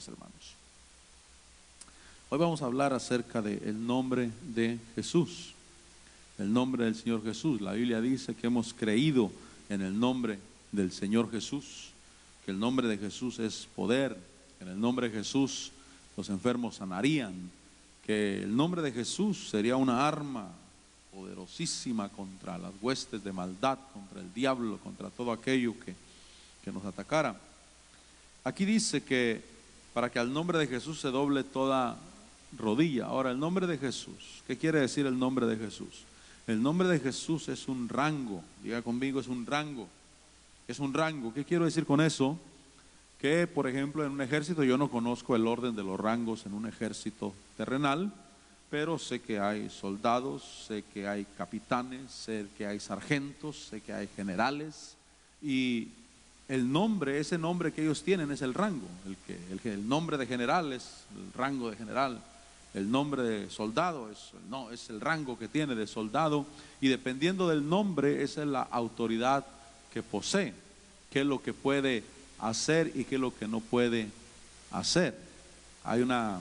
cosas, hermanos. Hoy vamos a hablar acerca del nombre de Jesús, el nombre del Señor Jesús. La Biblia dice que hemos creído en el nombre del Señor Jesús, que el nombre de Jesús es poder, que en el nombre de Jesús los enfermos sanarían, que el nombre de Jesús sería una arma poderosísima contra las huestes de maldad, contra el diablo, contra todo aquello que nos atacara. Aquí dice que para que al nombre de Jesús se doble toda rodilla. Ahora, el nombre de Jesús, ¿qué quiere decir el nombre de Jesús? El nombre de Jesús es un rango. Diga conmigo, es un rango. Es un rango. ¿Qué quiero decir con eso? Que, por ejemplo, en un ejército, yo no conozco el orden de los rangos en un ejército terrenal, pero sé que hay soldados, sé que hay capitanes, sé que hay sargentos, sé que hay generales, y el nombre, ese nombre que ellos tienen es el rango. El nombre de general es el rango de general. El nombre de soldado es el rango que tiene de soldado, y dependiendo del nombre, esa es la autoridad que posee, qué es lo que puede hacer y qué es lo que no puede hacer. Hay una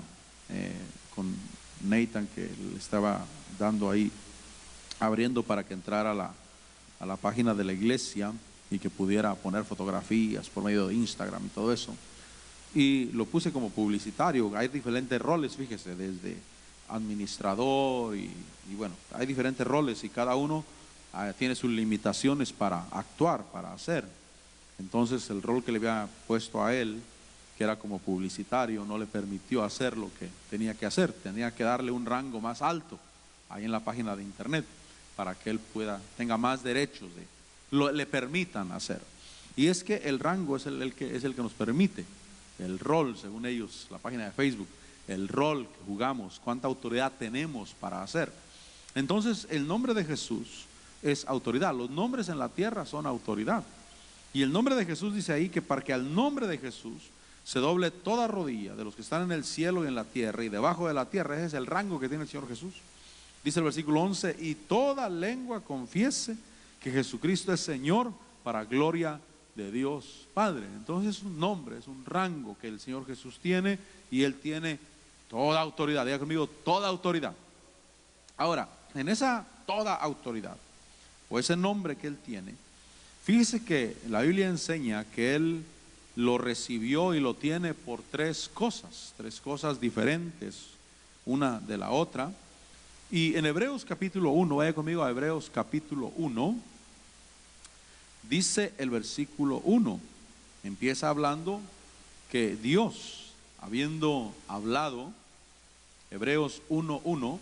con Nathan que le estaba dando ahí, abriendo para que entrara a la página de la iglesia y que pudiera poner fotografías por medio de Instagram y todo eso. Y lo puse como publicitario. Hay diferentes roles, fíjese, desde administrador y bueno, hay diferentes roles y cada uno tiene sus limitaciones para actuar, para hacer. Entonces el rol que le había puesto a él, que era como publicitario, no le permitió hacer lo que tenía que hacer. Tenía que darle un rango más alto ahí en la página de internet para que él tenga más derechos, le permitan hacer. Y es que el rango es el que nos permite. El rol, según ellos, la página de Facebook, el rol que jugamos, cuánta autoridad tenemos para hacer. Entonces, el nombre de Jesús es autoridad. Los nombres en la tierra son autoridad. Y el nombre de Jesús dice ahí que para que al nombre de Jesús se doble toda rodilla de los que están en el cielo y en la tierra y debajo de la tierra. Ese es el rango que tiene el Señor Jesús. Dice el versículo 11, y toda lengua confiese que Jesucristo es Señor, para gloria de Dios Padre. Entonces es un nombre, es un rango que el Señor Jesús tiene, y Él tiene toda autoridad. Diga conmigo, toda autoridad. Ahora, en esa toda autoridad, o ese nombre que Él tiene, fíjese que la Biblia enseña que Él lo recibió y lo tiene por tres cosas diferentes una de la otra. Y en Hebreos capítulo 1, vaya conmigo a Hebreos capítulo 1, dice el versículo 1, empieza hablando que Dios, habiendo hablado, Hebreos 1:1,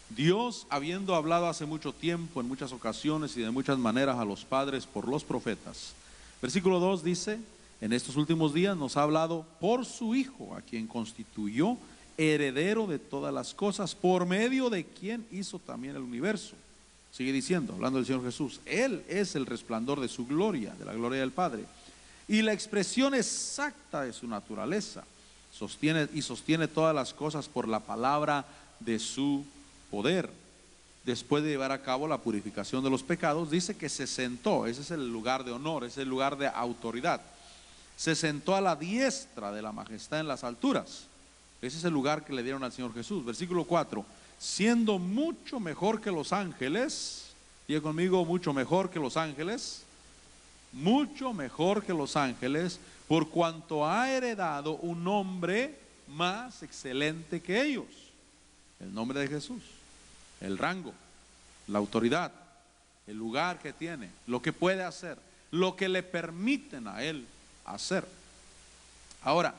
Dios habiendo hablado hace mucho tiempo, en muchas ocasiones y de muchas maneras a los padres por los profetas. Versículo 2 dice, en estos últimos días nos ha hablado por su Hijo, a quien constituyó heredero de todas las cosas, por medio de quien hizo también el universo. Sigue diciendo, hablando del Señor Jesús, Él es el resplandor de su gloria, de la gloria del Padre, y la expresión exacta de su naturaleza. Sostiene todas las cosas por la palabra de su poder. Después de llevar a cabo la purificación de los pecados, dice que se sentó. Ese es el lugar de honor, ese es el lugar de autoridad. Se sentó a la diestra de la majestad en las alturas. Ese es el lugar que le dieron al Señor Jesús. Versículo 4, siendo mucho mejor que los ángeles. Diga conmigo, mucho mejor que los ángeles. Mucho mejor que los ángeles, por cuanto ha heredado un nombre más excelente que ellos. El nombre de Jesús, el rango, la autoridad, el lugar que tiene, lo que puede hacer, lo que le permiten a Él hacer. Ahora,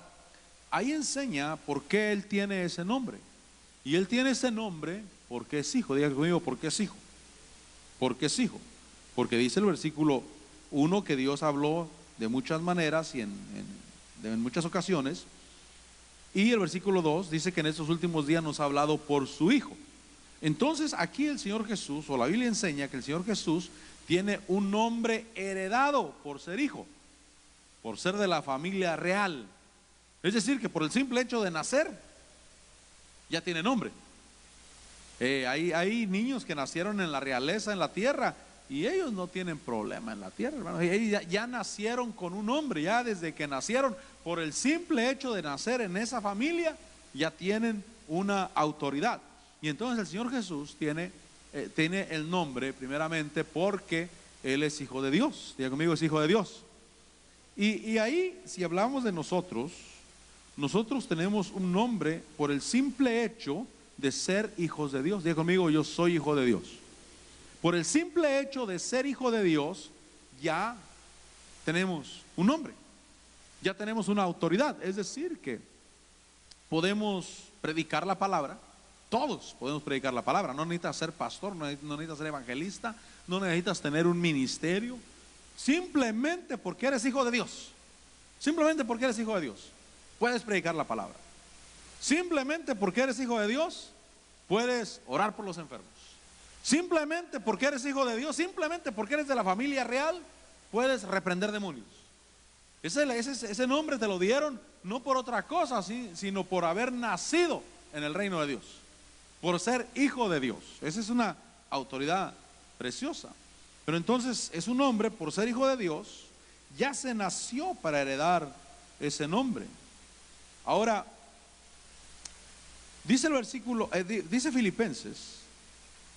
ahí enseña por qué Él tiene ese nombre. Y Él tiene ese nombre porque es hijo. Diga conmigo, porque es hijo. Porque es hijo. Porque dice el versículo 1 que Dios habló de muchas maneras y en muchas ocasiones. Y el versículo 2 dice que en estos últimos días nos ha hablado por su Hijo. Entonces aquí el Señor Jesús, o la Biblia enseña que el Señor Jesús tiene un nombre heredado por ser hijo, por ser de la familia real. Es decir, que por el simple hecho de nacer, ya tiene nombre. Hay niños que nacieron en la realeza, en la tierra, y ellos no tienen problema en la tierra, hermano. Ellos ya nacieron con un nombre, ya desde que nacieron, por el simple hecho de nacer en esa familia, ya tienen una autoridad. Y entonces el Señor Jesús tiene el nombre primeramente porque Él es hijo de Dios. Diga conmigo, es hijo de Dios. Y ahí, si hablamos de nosotros, nosotros tenemos un nombre por el simple hecho de ser hijos de Dios. Diga conmigo, yo soy hijo de Dios. Por el simple hecho de ser hijo de Dios, ya tenemos un nombre, ya tenemos una autoridad. Es decir, que podemos predicar la palabra. Todos podemos predicar la palabra. No necesitas ser pastor, no necesitas ser evangelista, no necesitas tener un ministerio. Simplemente porque eres hijo de Dios, simplemente porque eres hijo de Dios, puedes predicar la palabra. Simplemente porque eres hijo de Dios, puedes orar por los enfermos. Simplemente porque eres hijo de Dios, simplemente porque eres de la familia real, puedes reprender demonios. Ese nombre te lo dieron no por otra cosa, sino por haber nacido en el reino de Dios, por ser hijo de Dios. Esa es una autoridad preciosa. Pero entonces es un hombre, por ser hijo de Dios, ya se nació para heredar ese nombre. Ahora, dice el versículo, dice Filipenses,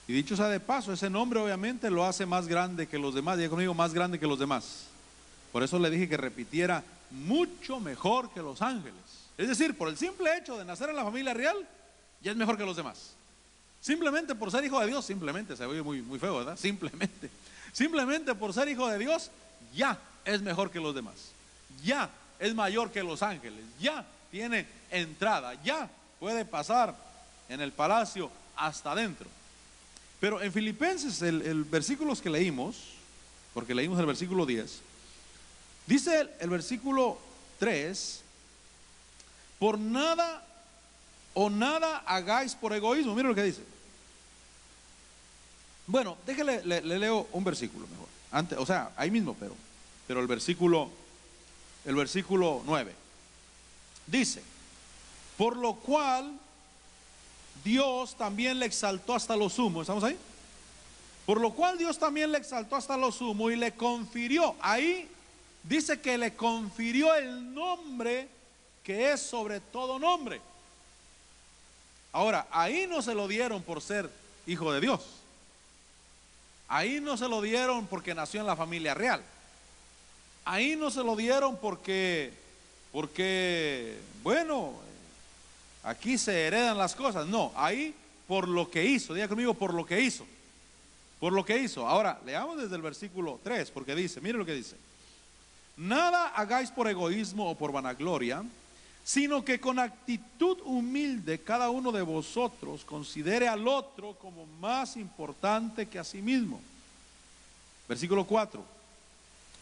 y dicho sea de paso, ese nombre obviamente lo hace más grande que los demás. Diga conmigo, más grande que los demás. Por eso le dije que repitiera, mucho mejor que los ángeles. Es decir, por el simple hecho de nacer en la familia real, ya es mejor que los demás. Simplemente por ser hijo de Dios, simplemente, se oye muy, muy feo, ¿verdad? Simplemente por ser hijo de Dios, ya es mejor que los demás. Ya es mayor que los ángeles. Ya tiene entrada. Ya puede pasar en el palacio hasta adentro. Pero en Filipenses, el versículos que leímos, porque leímos el versículo 10, dice el versículo 3, por nada o nada hagáis por egoísmo. Mira lo que dice. Bueno, déjale, le leo un versículo mejor. Antes, o sea, ahí mismo, pero el versículo 9. Dice, por lo cual Dios también le exaltó hasta lo sumo. ¿Estamos ahí? Por lo cual Dios también le exaltó hasta lo sumo y le confirió. Ahí dice que le confirió el nombre que es sobre todo nombre. Ahora, ahí no se lo dieron por ser hijo de Dios. Ahí no se lo dieron porque nació en la familia real. Ahí no se lo dieron porque bueno, aquí se heredan las cosas. No, ahí por lo que hizo. Diga conmigo, por lo que hizo. Por lo que hizo. Ahora, leamos desde el versículo 3, porque dice, mire lo que dice. Nada hagáis por egoísmo o por vanagloria, sino que con actitud humilde cada uno de vosotros considere al otro como más importante que a sí mismo. Versículo 4.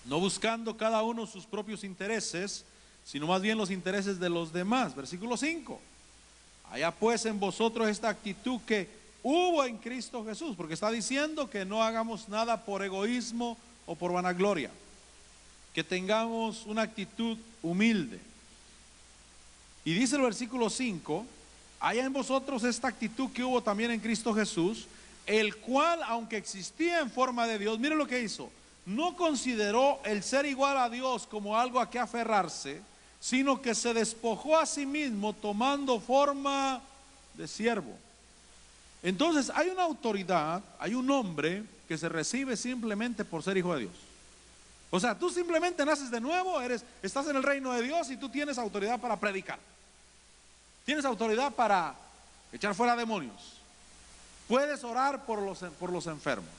No buscando cada uno sus propios intereses, sino más bien los intereses de los demás. Versículo 5. Haya pues en vosotros esta actitud que hubo en Cristo Jesús, porque está diciendo que no hagamos nada por egoísmo o por vanagloria, que tengamos una actitud humilde. Y dice el versículo 5, haya en vosotros esta actitud que hubo también en Cristo Jesús, el cual, aunque existía en forma de Dios, mire lo que hizo, no consideró el ser igual a Dios como algo a que aferrarse, sino que se despojó a sí mismo tomando forma de siervo. Entonces hay una autoridad, hay un nombre que se recibe simplemente por ser hijo de Dios. O sea, tú simplemente naces de nuevo, estás en el reino de Dios y tú tienes autoridad para predicar. Tienes autoridad para echar fuera demonios. Puedes orar por los enfermos.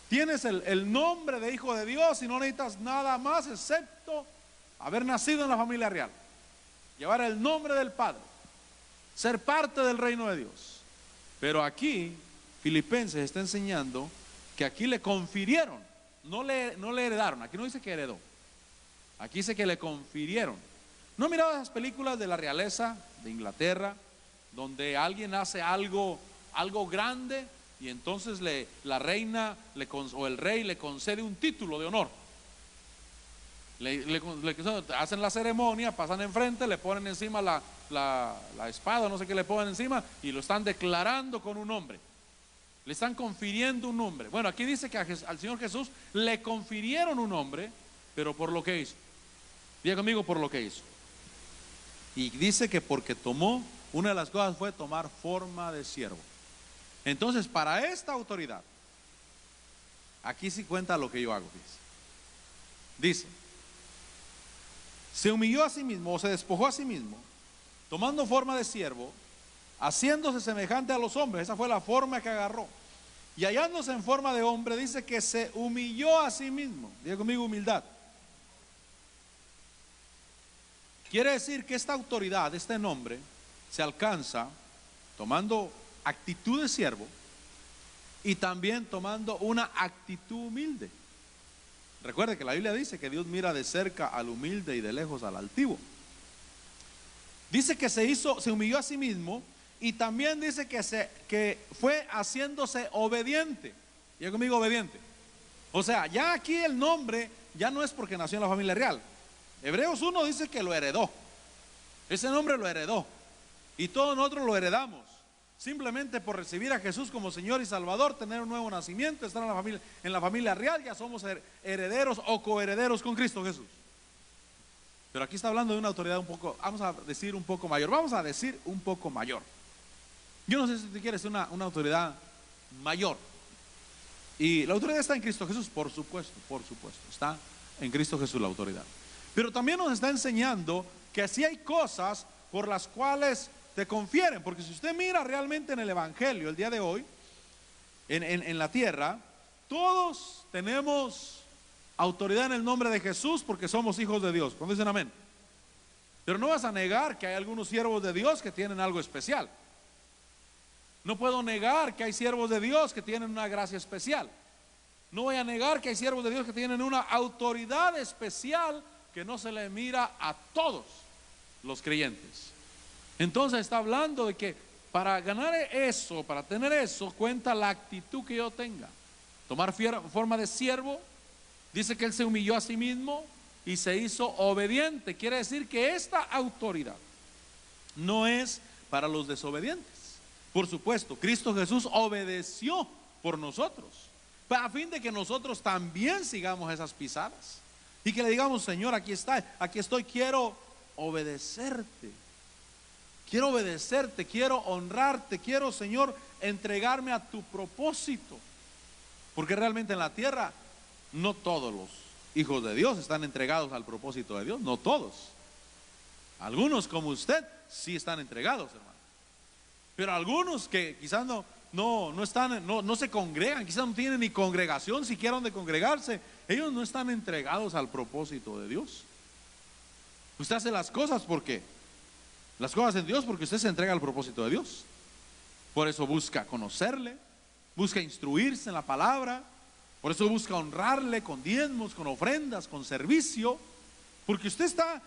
Tienes el nombre de hijo de Dios y no necesitas nada más excepto haber nacido en la familia real, llevar el nombre del Padre, ser parte del reino de Dios. Pero aquí Filipenses está enseñando que aquí le confirieron, no le heredaron. Aquí no dice que heredó, aquí dice que le confirieron. ¿No miraba esas películas de la realeza de Inglaterra, donde alguien hace algo grande y entonces la reina o el rey le concede un título de honor? Hacen la ceremonia, pasan enfrente, le ponen encima la espada, no sé qué le ponen encima, y lo están declarando con un nombre. Le están confiriendo un nombre. Bueno, aquí dice que al Señor Jesús le confirieron un nombre, pero por lo que hizo. Diga conmigo, por lo que hizo. Y dice que porque tomó, una de las cosas fue tomar forma de siervo. Entonces, para esta autoridad, aquí sí cuenta lo que yo hago. Dice, se humilló a sí mismo, o se despojó a sí mismo, tomando forma de siervo, haciéndose semejante a los hombres. Esa fue la forma que agarró. Y hallándose en forma de hombre, dice que se humilló a sí mismo. Diga conmigo, humildad. Quiere decir que esta autoridad, este nombre, se alcanza tomando actitud de siervo y también tomando una actitud humilde. Recuerde que la Biblia dice que Dios mira de cerca al humilde y de lejos al altivo. Dice que se humilló a sí mismo, y también dice que fue haciéndose obediente. Diga conmigo, obediente. O sea, ya aquí el nombre ya no es porque nació en la familia real. Hebreos 1 dice que lo heredó. Ese nombre lo heredó. Y todos nosotros lo heredamos. Simplemente por recibir a Jesús como Señor y Salvador, tener un nuevo nacimiento, estar en la familia real, ya somos herederos o coherederos con Cristo Jesús. Pero aquí está hablando de una autoridad un poco, vamos a decir un poco mayor. Vamos a decir un poco mayor. Yo no sé si tú quieres una autoridad mayor. Y la autoridad está en Cristo Jesús, por supuesto. Está en Cristo Jesús la autoridad. Pero también nos está enseñando que así hay cosas por las cuales te confieren. Porque si usted mira realmente en el Evangelio el día de hoy, en la tierra, todos tenemos autoridad en el nombre de Jesús porque somos hijos de Dios. ¿Cuándo dicen amén? Pero no vas a negar que hay algunos siervos de Dios que tienen algo especial. No puedo negar que hay siervos de Dios que tienen una gracia especial. No voy a negar que hay siervos de Dios que tienen una autoridad especial que no se le mira a todos los creyentes. Entonces está hablando de que para ganar eso, para tener eso, cuenta la actitud que yo tenga. Tomar forma de siervo, dice que él se humilló a sí mismo y se hizo obediente. Quiere decir que esta autoridad no es para los desobedientes. Por supuesto, Cristo Jesús obedeció por nosotros, a fin de que nosotros también sigamos esas pisadas y que le digamos: Señor, aquí estoy, quiero obedecerte, quiero honrarte, quiero, Señor, entregarme a tu propósito. Porque realmente en la tierra no todos los hijos de Dios están entregados al propósito de Dios, no todos. Algunos como usted sí están entregados, hermano. Pero algunos que quizás no se congregan, quizás no tienen ni congregación siquiera donde congregarse, ellos no están entregados al propósito de Dios. Usted hace las cosas porque usted se entrega al propósito de Dios. Por eso busca conocerle, busca instruirse en la palabra, por eso busca honrarle con diezmos, con ofrendas, con servicio, porque usted está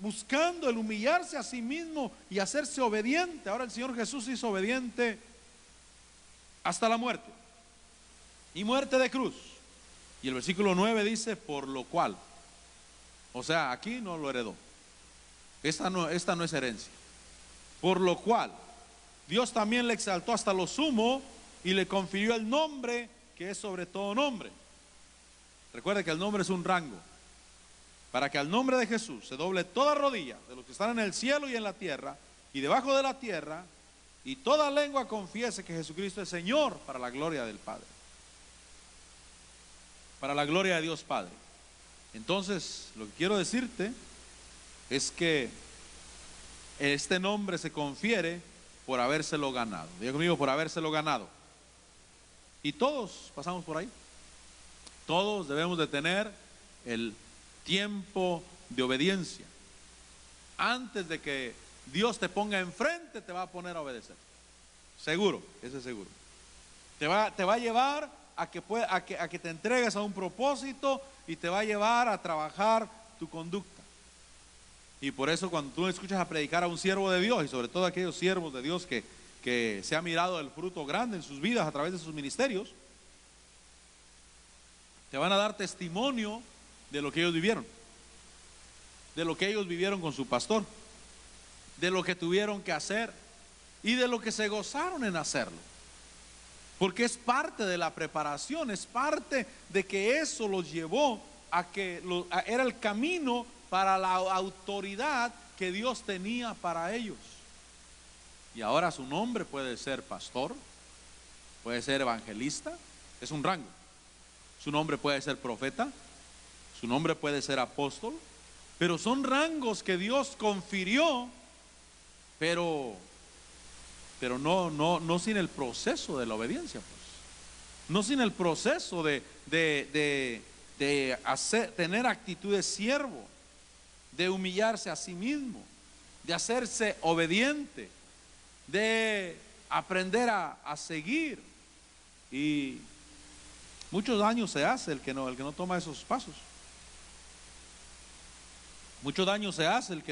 buscando el humillarse a sí mismo y hacerse obediente. Ahora el Señor Jesús se hizo obediente hasta la muerte, y muerte de cruz. Y el versículo 9 dice: por lo cual. O sea, aquí no lo heredó. Esta no es herencia. Por lo cual Dios también le exaltó hasta lo sumo y le confirió el nombre que es sobre todo nombre. Recuerde que el nombre es un rango, para que al nombre de Jesús se doble toda rodilla de los que están en el cielo y en la tierra y debajo de la tierra, y toda lengua confiese que Jesucristo es Señor, para la gloria del Padre, para la gloria de Dios Padre. Entonces, lo que quiero decirte es que este nombre se confiere por habérselo ganado. Diga conmigo: por habérselo ganado. Y todos pasamos por ahí. Todos debemos de tener el tiempo de obediencia. Antes de que Dios te ponga enfrente, te va a poner a obedecer. Seguro, ese es seguro. Te va a llevar a que te entregues a un propósito, y te va a llevar a trabajar tu conducta. Y por eso cuando tú escuchas a predicar a un siervo de Dios, y sobre todo aquellos siervos de Dios que se ha mirado el fruto grande en sus vidas a través de sus ministerios, te van a dar testimonio de lo que ellos vivieron, de lo que ellos vivieron con su pastor, de lo que tuvieron que hacer y de lo que se gozaron en hacerlo. Porque es parte de la preparación, es parte de que eso los llevó a que era el camino para la autoridad que Dios tenía para ellos. Y ahora su nombre puede ser pastor, puede ser evangelista, es un rango. Su nombre puede ser profeta, su nombre puede ser apóstol, pero son rangos que Dios confirió, pero no sin el proceso de la obediencia, pues. No sin el proceso de tener actitud de siervo, de humillarse a sí mismo, de hacerse obediente, de aprender a seguir. Y muchos daños se hace el que no toma esos pasos. Mucho daño se hace el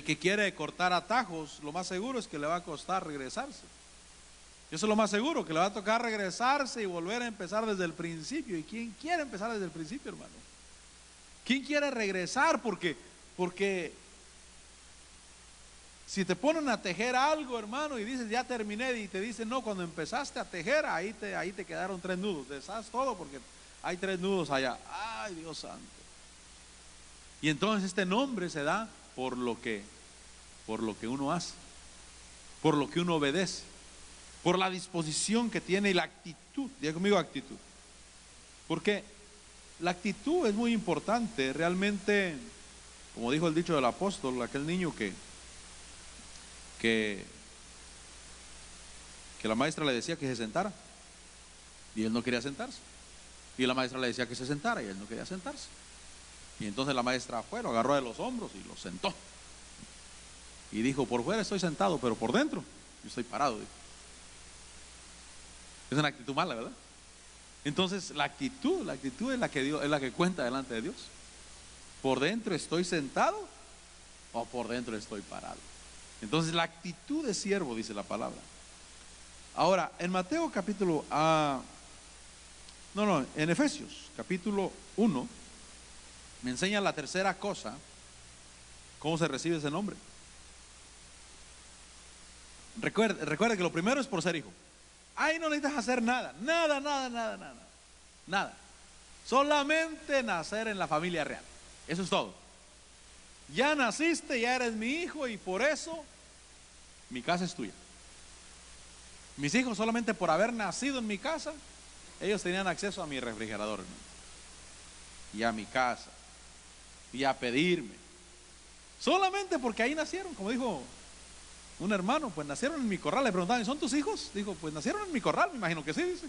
que quiere cortar atajos. Lo más seguro es que le va a costar regresarse. Eso es lo más seguro, que le va a tocar regresarse y volver a empezar desde el principio. ¿Y quién quiere empezar desde el principio, hermano? ¿Quién quiere regresar? Porque si te ponen a tejer algo, hermano, y dices ya terminé, y te dicen no, cuando empezaste a tejer, ahí te quedaron 3 nudos. Deshaz todo porque hay 3 nudos allá. Ay, Dios santo. Y entonces este nombre se da por lo que uno hace, por lo que uno obedece, por la disposición que tiene y la actitud. Diga conmigo, actitud. Porque la actitud es muy importante. Realmente, como dijo el dicho del apóstol, aquel niño que la maestra le decía que se sentara y él no quería sentarse, y la maestra le decía que se sentara y él no quería sentarse, y entonces la maestra fue, lo agarró de los hombros y lo sentó y dijo: por fuera estoy sentado, pero por dentro yo estoy parado, dijo. Es una actitud mala, ¿verdad? Entonces la actitud es la que cuenta delante de Dios. ¿Por dentro estoy sentado o por dentro estoy parado? Entonces la actitud de siervo, dice la palabra. Ahora, en Mateo capítulo en Efesios capítulo 1 me enseña la tercera cosa, cómo se recibe ese nombre. Recuerde que lo primero es por ser hijo. Ahí no necesitas hacer nada. Solamente nacer en la familia real. Eso es todo. Ya naciste, ya eres mi hijo, y por eso mi casa es tuya. Mis hijos, solamente por haber nacido en mi casa, ellos tenían acceso a mi refrigerador, hermano, y a mi casa, y a pedirme. Solamente porque ahí nacieron, como dijo un hermano, pues nacieron en mi corral. Le preguntaban: ¿son tus hijos? Dijo: pues nacieron en mi corral. Me imagino que sí, dice.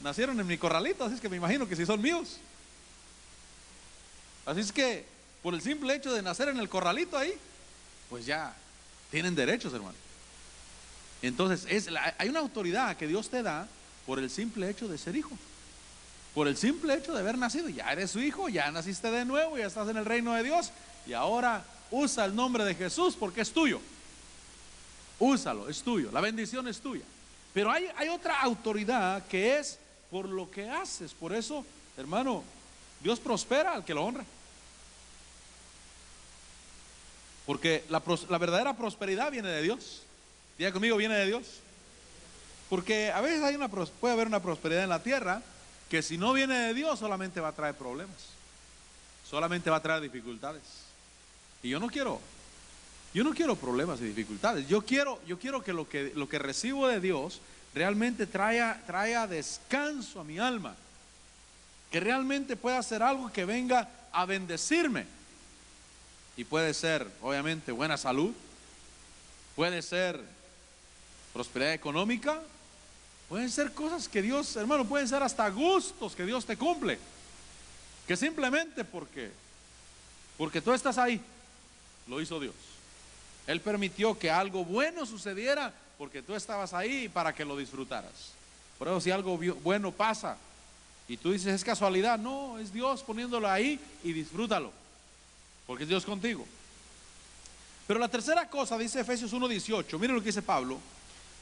Nacieron en mi corralito, así es que me imagino que sí son míos. Así es que por el simple hecho de nacer en el corralito ahí, pues ya tienen derechos, hermano. Entonces hay una autoridad que Dios te da por el simple hecho de ser hijo, por el simple hecho de haber nacido. Ya eres su hijo, ya naciste de nuevo, ya estás en el reino de Dios, y ahora usa el nombre de Jesús porque es tuyo. Úsalo, es tuyo, la bendición es tuya. Pero hay otra autoridad que es por lo que haces. Por eso, hermano, Dios prospera al que lo honra. Porque la verdadera prosperidad viene de Dios. Diga conmigo, viene de Dios. Porque a veces puede haber una prosperidad en la tierra que, si no viene de Dios, solamente va a traer problemas, solamente va a traer dificultades. Y yo no quiero problemas y dificultades. Yo quiero que lo que recibo de Dios realmente traiga descanso a mi alma, que realmente pueda ser algo que venga a bendecirme. Y puede ser, obviamente, buena salud, puede ser prosperidad económica, pueden ser cosas que Dios, hermano, pueden ser hasta gustos que Dios te cumple, que simplemente porque tú estás ahí, lo hizo Dios. Él permitió que algo bueno sucediera porque tú estabas ahí, para que lo disfrutaras. Por eso, si algo bueno pasa y tú dices: es casualidad, no, es Dios poniéndolo ahí, y disfrútalo, porque es Dios contigo. Pero la tercera cosa, dice Efesios 1:18, miren lo que dice Pablo: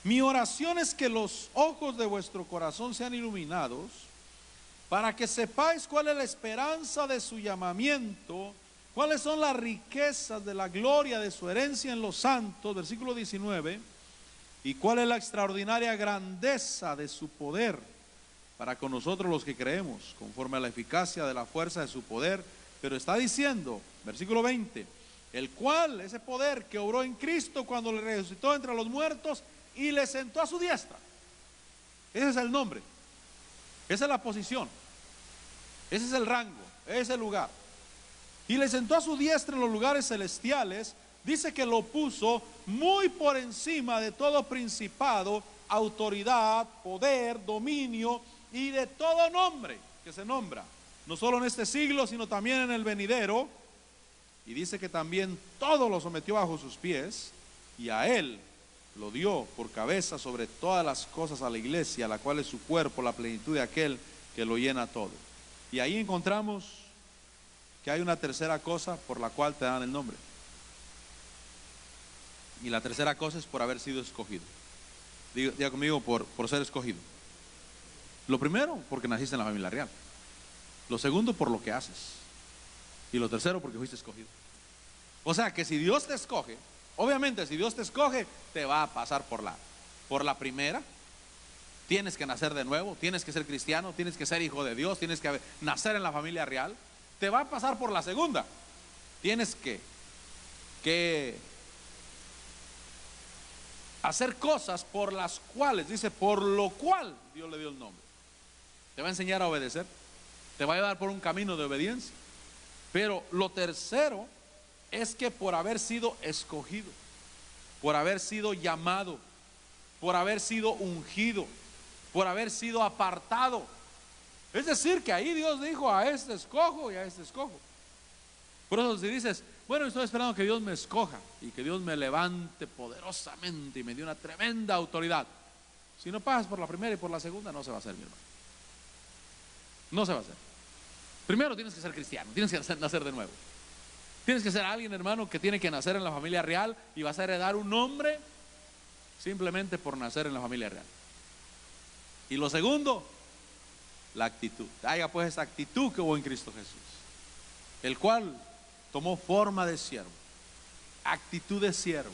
mi oración es que los ojos de vuestro corazón sean iluminados, para que sepáis cuál es la esperanza de su llamamiento, cuáles son las riquezas de la gloria de su herencia en los santos, versículo 19, y cuál es la extraordinaria grandeza de su poder para con nosotros los que creemos, conforme a la eficacia de la fuerza de su poder. Pero está diciendo, versículo 20: el cual, ese poder que obró en Cristo cuando le resucitó entre los muertos y le sentó a su diestra. Ese es el nombre, esa es la posición, ese es el rango, ese es el lugar. Y le sentó a su diestra en los lugares celestiales. Dice que lo puso muy por encima de todo principado, autoridad, poder, dominio y de todo nombre que se nombra, no solo en este siglo, sino también en el venidero. Y dice que también todo lo sometió bajo sus pies, y a él lo dio por cabeza sobre todas las cosas a la iglesia, la cual es su cuerpo, la plenitud de aquel que lo llena todo. Y ahí encontramos que hay una tercera cosa por la cual te dan el nombre. Y la tercera cosa es por haber sido escogido. Diga conmigo, por ser escogido. Lo primero, porque naciste en la familia real. Lo segundo, por lo que haces. Y lo tercero, porque fuiste escogido. O sea que si Dios te escoge, obviamente si Dios te escoge, te va a pasar por la primera. Tienes que nacer de nuevo, tienes que ser cristiano, tienes que ser hijo de Dios, tienes que nacer en la familia real. Te va a pasar por la segunda. Tienes que hacer cosas por las cuales, dice, por lo cual Dios le dio el nombre. Te va a enseñar a obedecer, te va a llevar por un camino de obediencia. Pero lo tercero es que por haber sido escogido, por haber sido llamado, por haber sido ungido, por haber sido apartado. Es decir, que ahí Dios dijo, a este escojo y a este escojo. Por eso si dices, bueno, estoy esperando que Dios me escoja y que Dios me levante poderosamente y me dé una tremenda autoridad. Si no pasas por la primera y por la segunda, no se va a hacer, mi hermano. No se va a hacer. Primero tienes que ser cristiano, tienes que nacer de nuevo. Tienes que ser alguien, hermano, que tiene que nacer en la familia real y vas a heredar un nombre simplemente por nacer en la familia real. Y lo segundo, la actitud. Haya pues esa actitud que hubo en Cristo Jesús, el cual tomó forma de siervo, actitud de siervo,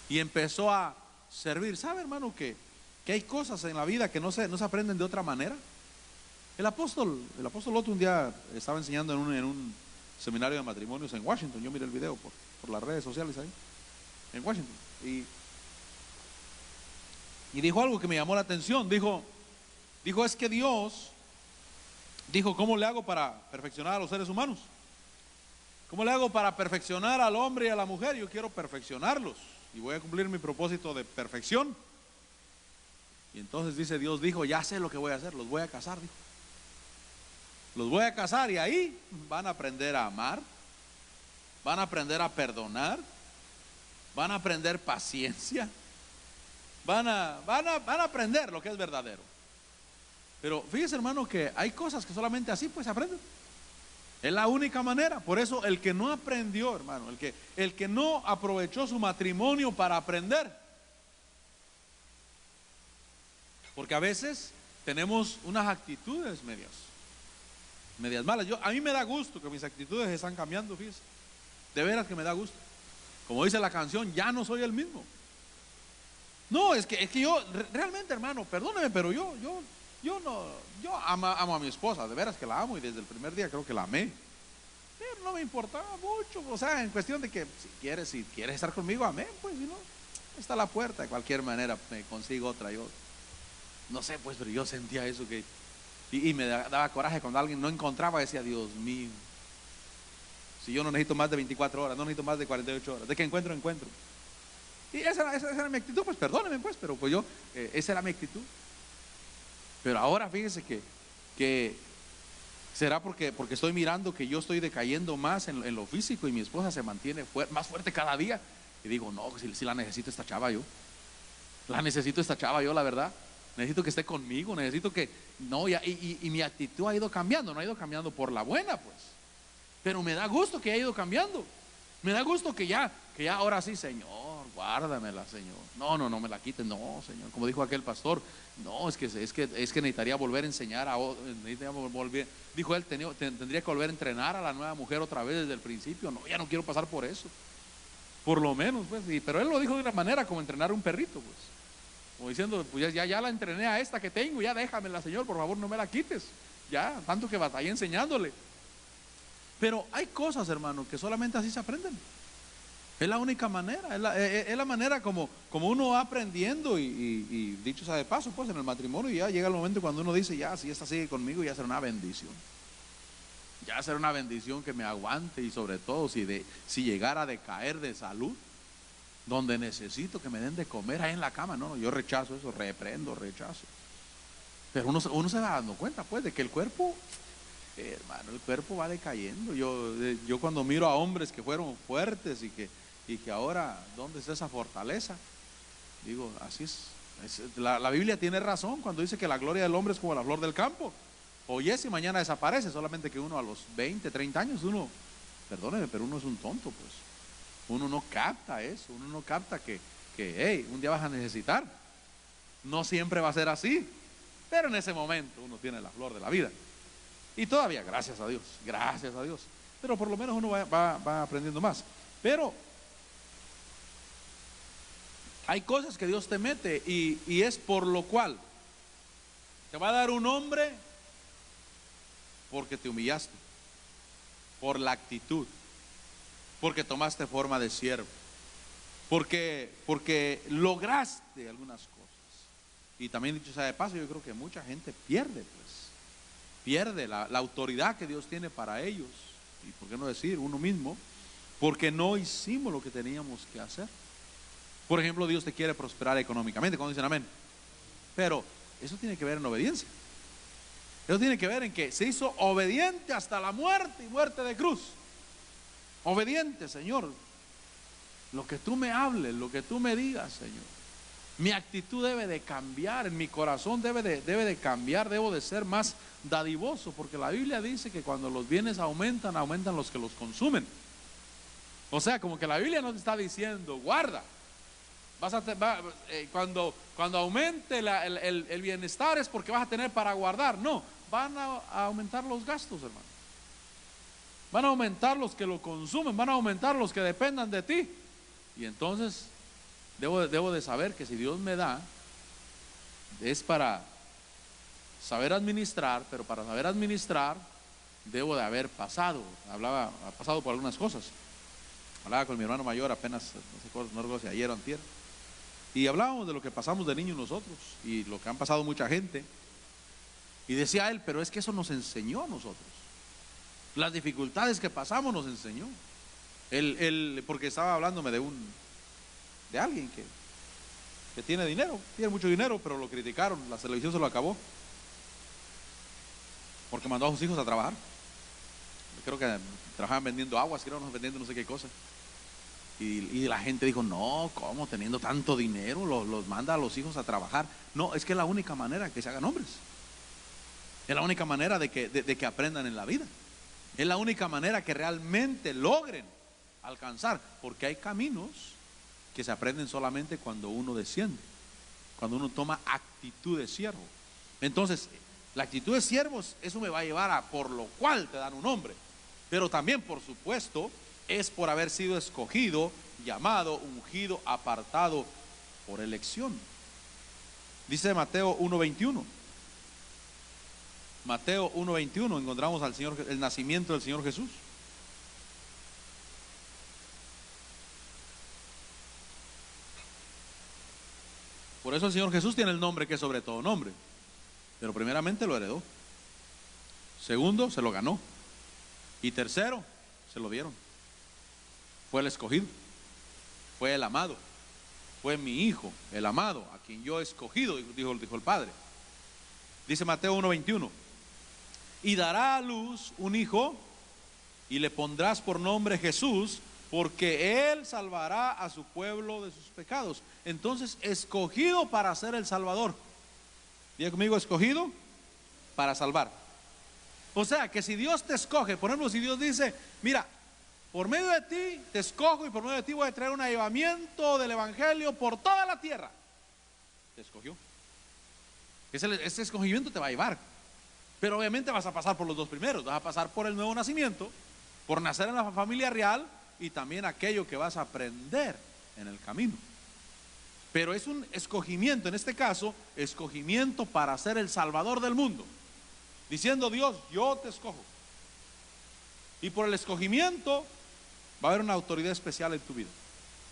y empezó a servir. ¿Sabe, hermano, que hay cosas en la vida que no se aprenden de otra manera? El apóstol Lot un día estaba enseñando en un seminario de matrimonios en Washington. Yo miré el video por las redes sociales ahí, en Washington, y dijo algo que me llamó la atención. Dijo, es que Dios dijo, ¿cómo le hago para perfeccionar a los seres humanos? ¿Cómo le hago para perfeccionar al hombre y a la mujer? Yo quiero perfeccionarlos y voy a cumplir mi propósito de perfección. Y entonces dice Dios, dijo, ya sé lo que voy a hacer, los voy a casar, dijo. Los voy a casar y ahí van a aprender a amar, van a aprender a perdonar, van a aprender paciencia, van a aprender lo que es verdadero. Pero fíjese, hermano, que hay cosas que solamente así pues se aprenden. Es la única manera. Por eso el que no aprendió, hermano, el que no aprovechó su matrimonio para aprender, porque a veces tenemos unas actitudes medias malas. A mí me da gusto que mis actitudes están cambiando, fíjese. De veras que me da gusto. Como dice la canción, ya no soy el mismo. No, es que yo realmente, hermano, perdóneme, pero yo amo a mi esposa, de veras que la amo, y desde el primer día creo que la amé. Pero no me importaba mucho, o sea, en cuestión de que si quieres estar conmigo, amén, pues, si no, está la puerta, de cualquier manera me consigo otra. Yo no sé, pues, pero yo sentía eso y me daba coraje cuando alguien no encontraba. Decía, Dios mío, si yo no necesito más de 24 horas, no necesito más de 48 horas, de que encuentro. Y esa era mi actitud. Pues perdóneme, pues, pero pues esa era mi actitud. Pero ahora fíjese que será porque estoy mirando que yo estoy decayendo más en lo físico y mi esposa se mantiene más fuerte cada día. Y digo, no, si la necesito esta chava yo. La necesito esta chava yo, la verdad. Necesito que esté conmigo, necesito que... No, y mi actitud ha ido cambiando, no ha ido cambiando por la buena, pues. Pero me da gusto que haya ido cambiando. Me da gusto que ya ahora sí, Señor, guárdamela, Señor. No me la quites, no, Señor. Como dijo aquel pastor, no, es que necesitaría volver a enseñar dijo él, tendría que volver a entrenar a la nueva mujer otra vez desde el principio. No, ya no quiero pasar por eso. Por lo menos, pues. Pero él lo dijo de una manera como entrenar a un perrito, pues. Como diciendo, pues ya la entrené a esta que tengo, ya déjamela, Señor, por favor, no me la quites. Ya, tanto que batallé enseñándole. Pero hay cosas, hermano, que solamente así se aprenden. Es la única manera, es la manera como uno va aprendiendo y dicho sea de paso, pues en el matrimonio ya llega el momento cuando uno dice, ya, si esta sigue conmigo, ya será una bendición. Ya será una bendición que me aguante y sobre todo si llegara a decaer de salud, donde necesito que me den de comer ahí en la cama. No, yo rechazo eso, rechazo. Pero uno se va dando cuenta pues de que el cuerpo, hermano, el cuerpo va decayendo. Yo cuando miro a hombres que fueron fuertes y que ahora, ¿dónde está esa fortaleza? Digo, así es. La Biblia tiene razón cuando dice que la gloria del hombre es como la flor del campo. Hoy es y mañana desaparece, solamente que uno a los 20, 30 años, perdóneme, pero uno es un tonto, pues. Uno no capta eso, uno no capta que hey, un día vas a necesitar. No siempre va a ser así, pero en ese momento uno tiene la flor de la vida. Y todavía, gracias a Dios. Pero por lo menos uno va aprendiendo más. Pero hay cosas que Dios te mete y es por lo cual te va a dar un nombre porque te humillaste, por la actitud, porque tomaste forma de siervo, porque lograste algunas cosas. Y también dicho sea de paso, yo creo que mucha gente pierde la autoridad que Dios tiene para ellos, y por qué no decir uno mismo, porque no hicimos lo que teníamos que hacer. Por ejemplo, Dios te quiere prosperar económicamente, cuando dicen amén, pero eso tiene que ver en obediencia. Eso tiene que ver en que se hizo obediente hasta la muerte y muerte de cruz. Obediente, Señor. Lo que tú me hables, lo que tú me digas, Señor. Mi actitud debe de cambiar, en mi corazón debe de cambiar, debo de ser más dadivoso, porque la Biblia dice que cuando los bienes aumentan, aumentan los que los consumen. O sea, como que la Biblia no te está diciendo, guarda. Cuando aumente el bienestar es porque vas a tener para guardar. No, van a aumentar los gastos, hermano. Van a aumentar los que lo consumen, van a aumentar los que dependan de ti. Y entonces debo de saber que si Dios me da, es para saber administrar, pero para saber administrar debo de haber pasado por algunas cosas. Hablaba con mi hermano mayor apenas, no recuerdo si ayer o antier, y hablábamos de lo que pasamos de niños nosotros y lo que han pasado mucha gente. Y decía él, pero es que eso nos enseñó a nosotros. Las dificultades que pasamos nos enseñó. Porque estaba hablándome de alguien que tiene dinero, tiene mucho dinero, pero lo criticaron, la televisión se lo acabó, porque mandó a sus hijos a trabajar. Creo que trabajaban vendiendo aguas, vendiendo no sé qué cosa. Y la gente dijo, no, ¿cómo? Teniendo tanto dinero, los manda a los hijos a trabajar. No, es que es la única manera que se hagan hombres. Es la única manera de que aprendan en la vida. Es la única manera que realmente logren alcanzar. Porque hay caminos que se aprenden solamente cuando uno desciende, cuando uno toma actitud de siervo. Entonces, la actitud de siervos, eso me va a llevar a por lo cual te dan un nombre. Pero también, por supuesto, es por haber sido escogido, llamado, ungido, apartado por elección. Dice Mateo 1:21. Mateo 1:21 encontramos al Señor, el nacimiento del Señor Jesús. Por eso el Señor Jesús tiene el nombre que es sobre todo nombre. Pero primeramente lo heredó. Segundo, se lo ganó. Y tercero, se lo dieron. Fue el escogido, fue el amado, fue mi hijo, el amado, a quien yo he escogido, dijo el Padre. Dice Mateo 1:21, y dará a luz un hijo y le pondrás por nombre Jesús, porque él salvará a su pueblo de sus pecados. Entonces, escogido para ser el Salvador. Diga conmigo, escogido para salvar. O sea, que si Dios te escoge, por ejemplo, si Dios dice, mira, por medio de ti te escojo y por medio de ti voy a traer un avivamiento del evangelio por toda la tierra. Te escogió. Ese escogimiento te va a llevar. Pero obviamente vas a pasar por los dos primeros. Vas a pasar por el nuevo nacimiento, por nacer en la familia real y también aquello que vas a aprender en el camino. Pero es un escogimiento, en este caso, escogimiento para ser el Salvador del mundo. Diciendo Dios, yo te escojo. Y por el escogimiento va a haber una autoridad especial en tu vida.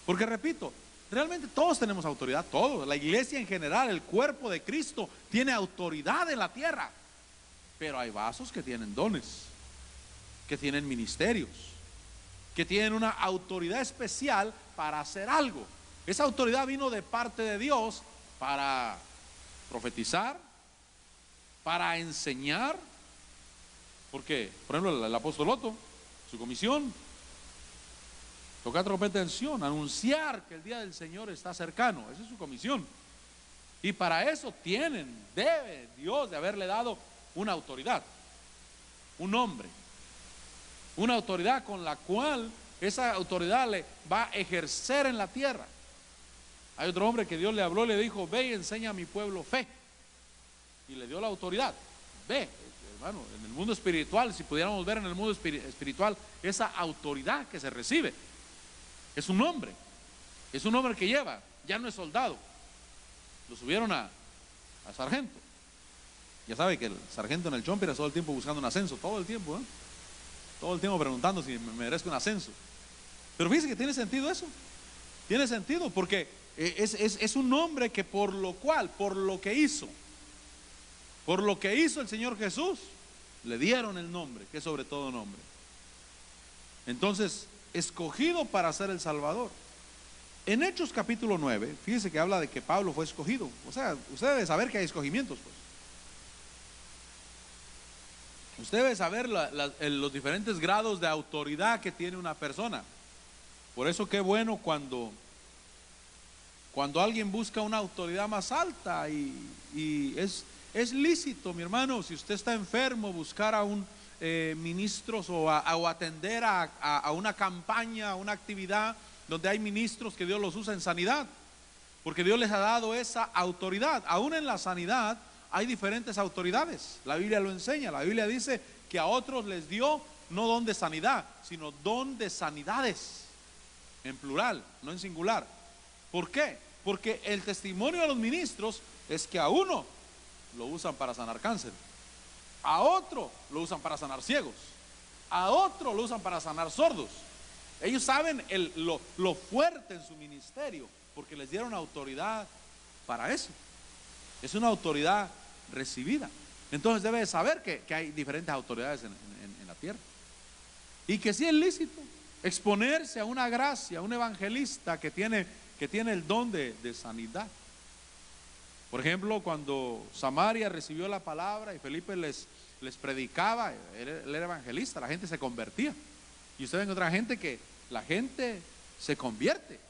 Porque repito, realmente todos tenemos autoridad, todos. La iglesia en general, el cuerpo de Cristo, tiene autoridad en la tierra. Pero hay vasos que tienen dones, que tienen ministerios, que tienen una autoridad especial para hacer algo. Esa autoridad vino de parte de Dios para profetizar, para enseñar. Porque, por ejemplo, el apóstol Otto, su comisión, tocar trompeta en Sion, anunciar que el día del Señor está cercano. Esa es su comisión. Y para eso debe Dios de haberle dado una autoridad, un nombre, una autoridad con la cual esa autoridad le va a ejercer en la tierra. Hay otro hombre que Dios le habló y le dijo: ve y enseña a mi pueblo fe. Y le dio la autoridad. Ve, hermano, en el mundo espiritual, si pudiéramos ver en el mundo espiritual, esa autoridad que se recibe, es un hombre que lleva, ya no es soldado, lo subieron a sargento. Ya sabe que el sargento en el Chompira todo el tiempo buscando un ascenso, todo el tiempo, ¿eh? Todo el tiempo preguntando si me merezco un ascenso. Pero fíjese que tiene sentido eso. Tiene sentido porque es un hombre que por lo que hizo el Señor Jesús, le dieron el nombre, que es sobre todo nombre. Entonces, escogido para ser el Salvador. En Hechos capítulo 9, fíjese que habla de que Pablo fue escogido. O sea, usted debe saber que hay escogimientos, pues. Usted debe saber los diferentes grados de autoridad que tiene una persona. Por eso qué bueno cuando alguien busca una autoridad más alta, y es lícito, mi hermano, si usted está enfermo, buscar a un ministros o atender a una campaña, a una actividad donde hay ministros que Dios los usa en sanidad, porque Dios les ha dado esa autoridad. Aún en la sanidad hay diferentes autoridades. La Biblia lo enseña. La Biblia dice que a otros les dio no don de sanidad, sino don de sanidades, en plural, no en singular. ¿Por qué? Porque el testimonio de los ministros es que a uno lo usan para sanar cáncer, a otro lo usan para sanar ciegos, a otro lo usan para sanar sordos. Ellos saben lo fuerte en su ministerio, porque les dieron autoridad para eso. Es una autoridad recibida. Entonces debe saber que hay diferentes autoridades en la tierra, y que sí es lícito exponerse a una gracia, a un evangelista que tiene el don de sanidad. Por ejemplo, cuando Samaria recibió la palabra y Felipe les predicaba, él era evangelista, la gente se convertía. Y usted ve otra gente que la gente se convierte.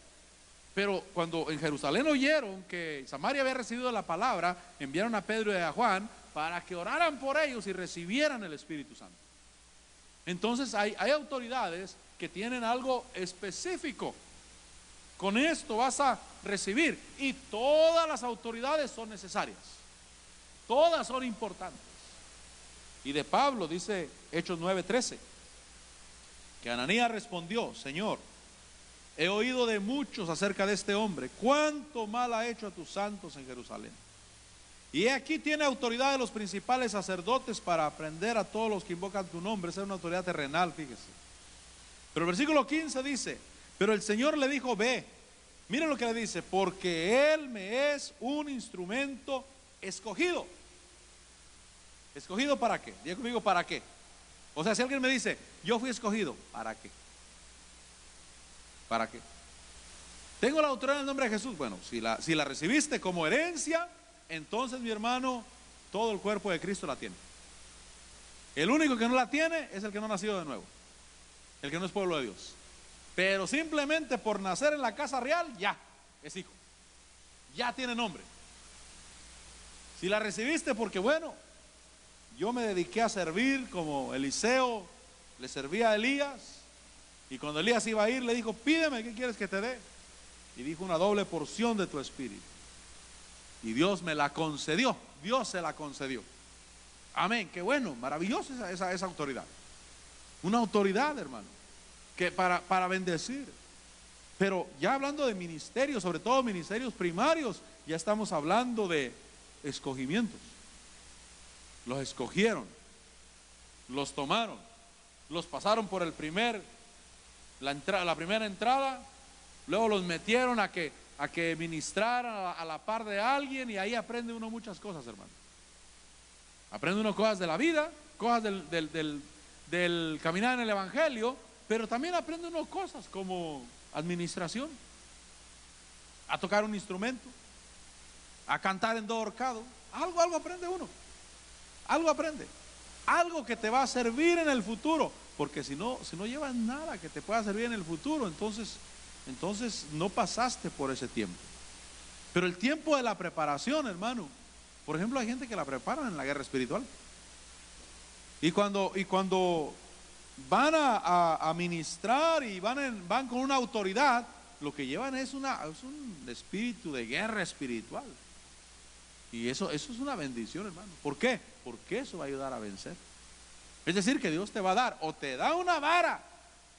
Pero cuando en Jerusalén oyeron que Samaria había recibido la palabra, enviaron a Pedro y a Juan para que oraran por ellos y recibieran el Espíritu Santo. Entonces hay autoridades que tienen algo específico. Con esto vas a recibir, y todas las autoridades son necesarias, todas son importantes. Y de Pablo dice Hechos 9:13 que Ananías respondió: Señor, he oído de muchos acerca de este hombre, cuánto mal ha hecho a tus santos en Jerusalén. Y aquí tiene autoridad de los principales sacerdotes para aprender a todos los que invocan tu nombre. Esa es una autoridad terrenal, fíjese. Pero el versículo 15 dice: pero el Señor le dijo: ve. Miren lo que le dice: porque Él me es un instrumento escogido. ¿Escogido para qué? Diga conmigo, ¿para qué? O sea, si alguien me dice: yo fui escogido, ¿para qué? ¿Para qué? Tengo la autoridad en el nombre de Jesús. Bueno, si la recibiste como herencia, entonces, mi hermano, todo el cuerpo de Cristo la tiene. El único que no la tiene es el que no ha nacido de nuevo, el que no es pueblo de Dios. Pero simplemente por nacer en la casa real, ya es hijo, ya tiene nombre. Si la recibiste porque, bueno, yo me dediqué a servir como Eliseo le servía a Elías, y cuando Elías iba a ir le dijo: pídeme, ¿qué quieres que te dé? Y dijo: una doble porción de tu espíritu. Y Dios me la concedió, Dios se la concedió. Amén, qué bueno, maravillosa esa autoridad. Una autoridad, hermano, que para bendecir. Pero ya hablando de ministerios, sobre todo ministerios primarios, ya estamos hablando de escogimientos. Los escogieron, los tomaron, los pasaron por la primera entrada, Luego los metieron a que ministraran a la par de alguien, y ahí aprende uno muchas cosas, hermano. Aprende uno cosas de la vida, cosas del caminar en el evangelio, pero también aprende uno cosas como administración, a tocar un instrumento, a cantar en do ahorcado. Algo aprende uno, algo aprende, algo que te va a servir en el futuro, porque si no llevas nada que te pueda servir en el futuro, entonces no pasaste por ese tiempo. Pero el tiempo de la preparación, hermano, por ejemplo, hay gente que la preparan en la guerra espiritual, y cuando van a ministrar y van con una autoridad, lo que llevan es un espíritu de guerra espiritual. Y eso es una bendición, hermano. ¿Por qué? Porque eso va a ayudar a vencer. Es decir, que Dios te va a dar, o te da una vara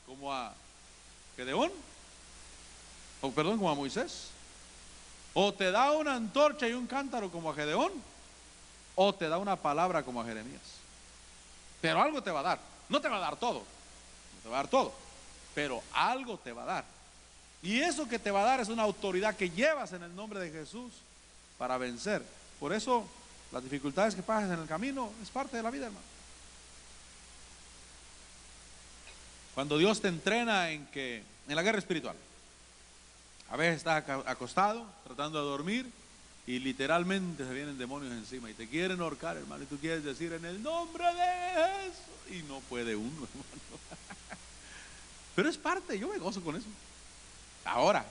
como a Gedeón, como a Moisés, o te da una antorcha y un cántaro como a Gedeón, o te da una palabra como a Jeremías. Pero algo te va a dar. No te va a dar todo, no te va a dar todo, pero algo te va a dar. Y eso que te va a dar es una autoridad que llevas en el nombre de Jesús para vencer. Por eso las dificultades que pases en el camino es parte de la vida, hermano. Cuando Dios te entrena en la guerra espiritual, a veces estás acostado tratando de dormir y literalmente se vienen demonios encima y te quieren ahorcar, hermano, y tú quieres decir en el nombre de Jesús, y no puede uno, hermano. Pero es parte, yo me gozo con eso. Ahora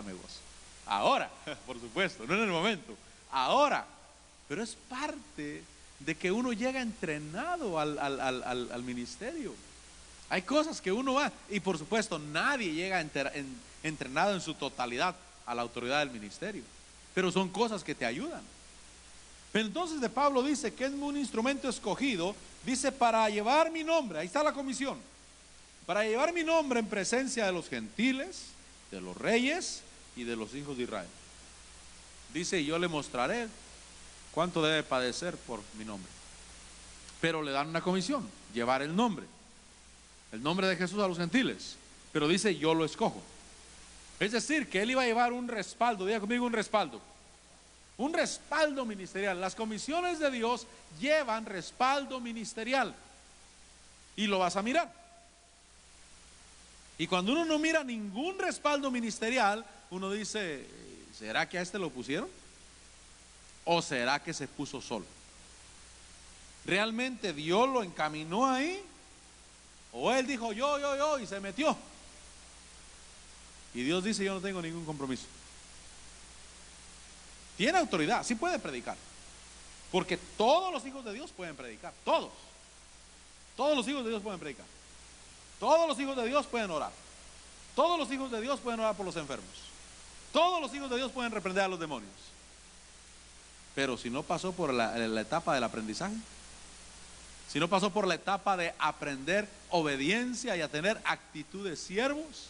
me gozo. Ahora, por supuesto, no en el momento, ahora. Pero es parte de que uno llega entrenado al ministerio. Hay cosas que uno va, y por supuesto nadie llega entrenado en su totalidad a la autoridad del ministerio, pero son cosas que te ayudan. Pero entonces de Pablo dice que es un instrumento escogido, dice, para llevar mi nombre, ahí está la comisión, para llevar mi nombre en presencia de los gentiles, de los reyes y de los hijos de Israel. Dice, yo le mostraré cuánto debe padecer por mi nombre. Pero le dan una comisión, llevar el nombre de Jesús a los gentiles. Pero dice, yo lo escojo. Es decir, que él iba a llevar un respaldo. Diga conmigo, un respaldo ministerial. Las comisiones de Dios llevan respaldo ministerial, y lo vas a mirar. Y cuando uno no mira ningún respaldo ministerial, uno dice, ¿será que a este lo pusieron? ¿O será que se puso solo? ¿Realmente Dios lo encaminó ahí? ¿O él dijo yo y se metió? Y Dios dice, yo no tengo ningún compromiso. Tiene autoridad, sí puede predicar, porque todos los hijos de Dios pueden predicar. Todos los hijos de Dios pueden predicar. Todos los hijos de Dios pueden orar. Todos los hijos de Dios pueden orar por los enfermos. Todos los hijos de Dios pueden reprender a los demonios. Pero si no pasó por la etapa del aprendizaje, si no pasó por la etapa de aprender obediencia y a tener actitud de siervos,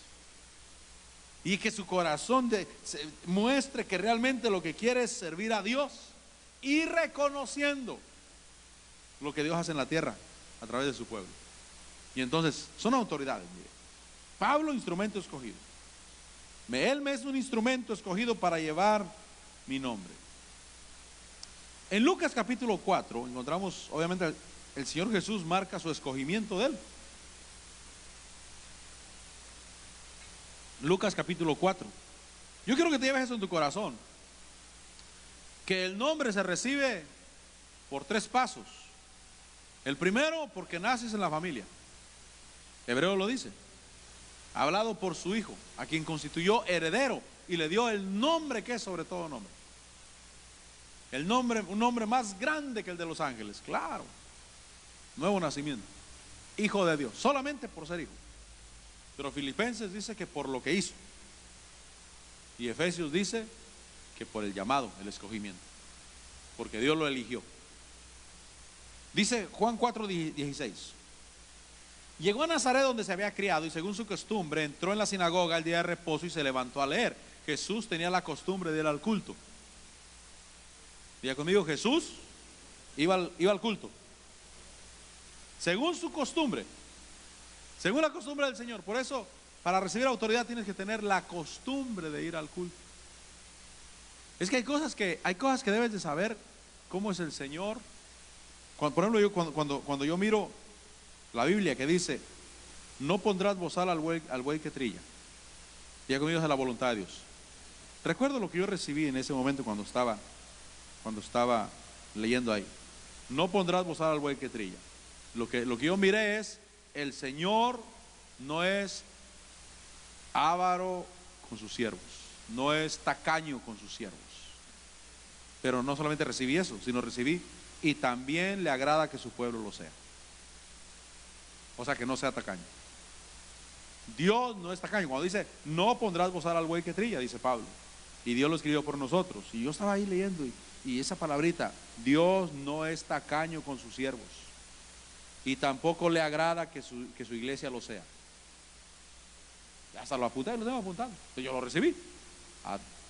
y que su corazón muestre que realmente lo que quiere es servir a Dios, y reconociendo lo que Dios hace en la tierra a través de su pueblo. Y entonces son autoridades. Mire, Pablo, instrumento escogido. Él me es un instrumento escogido para llevar mi nombre. En Lucas capítulo 4 encontramos, obviamente, el Señor Jesús marca su escogimiento de él. Lucas capítulo 4. Yo quiero que te lleves eso en tu corazón, que el nombre se recibe por 3 pasos. El primero, porque naces en la familia. Hebreo lo dice, hablado por su Hijo, a quien constituyó heredero y le dio el nombre que es sobre todo nombre. El nombre, un nombre más grande que el de los ángeles, claro. Nuevo nacimiento, hijo de Dios, solamente por ser hijo. Pero Filipenses dice que por lo que hizo, y Efesios dice que por el llamado, el escogimiento, porque Dios lo eligió. Dice Juan 4:16, llegó a Nazaret donde se había criado, y según su costumbre entró en la sinagoga el día de reposo y se levantó a leer. Jesús tenía la costumbre de ir al culto. Diga conmigo, Jesús iba al culto según su costumbre, según la costumbre del Señor. Por eso Para recibir autoridad tienes que tener la costumbre de ir al culto. Es que hay cosas que debes de saber cómo es el Señor. Por ejemplo, cuando yo miro la Biblia que dice, no pondrás bozal al buey que trilla. Ya conmigo es la voluntad de Dios. Recuerdo lo que yo recibí en ese momento cuando estaba leyendo ahí. No pondrás bozal al buey que trilla. Lo que yo miré es, el Señor no es avaro con sus siervos, no es tacaño con sus siervos. Pero no solamente recibí eso, sino recibí, y también le agrada que su pueblo lo sea. O sea, que no sea tacaño. Dios no es tacaño. Cuando dice, no pondrás bozal al buey que trilla, dice Pablo, y Dios lo escribió por nosotros. Y yo estaba ahí leyendo, y esa palabrita, Dios no es tacaño con sus siervos, y tampoco le agrada que su iglesia lo sea. Hasta lo apunté y lo tengo apuntado. Entonces yo lo recibí.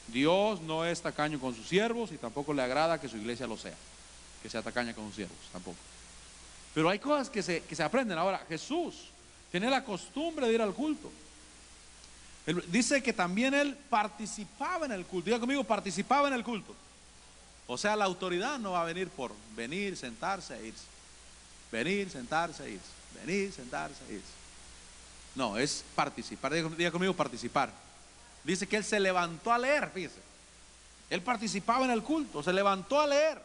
Dios no es tacaño con sus siervos, y tampoco le agrada que su iglesia lo sea. Que sea tacaña con sus siervos, tampoco. Pero hay cosas que se aprenden. Ahora, Jesús tenía la costumbre de ir al culto. Dice que también él participaba en el culto. Diga conmigo, participaba en el culto. O sea, la autoridad no va a venir por venir, sentarse e irse. Venir, sentarse e irse. Venir, sentarse e irse. No, es participar. Diga conmigo, participar. Dice que él se levantó a leer, fíjese. Él participaba en el culto, se levantó a leer.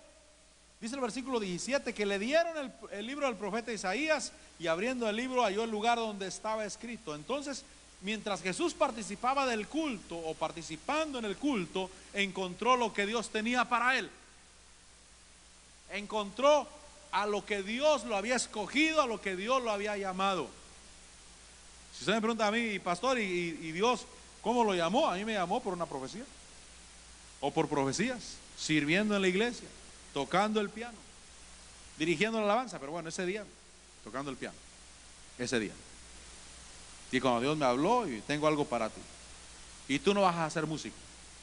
Dice el versículo 17 que le dieron el libro del profeta Isaías, y abriendo el libro halló el lugar donde estaba escrito. Entonces, mientras Jesús participaba del culto, o participando en el culto, encontró lo que Dios tenía para él. Encontró a lo que Dios lo había escogido, a lo que Dios lo había llamado. Si usted me pregunta a mí, pastor, y Dios, ¿cómo lo llamó? A mí me llamó por una profecía, o por profecías, sirviendo en la iglesia, tocando el piano, dirigiendo la alabanza. Pero bueno, ese día, tocando el piano, ese día. Y cuando Dios me habló, y tengo algo para ti, y tú no vas a ser músico,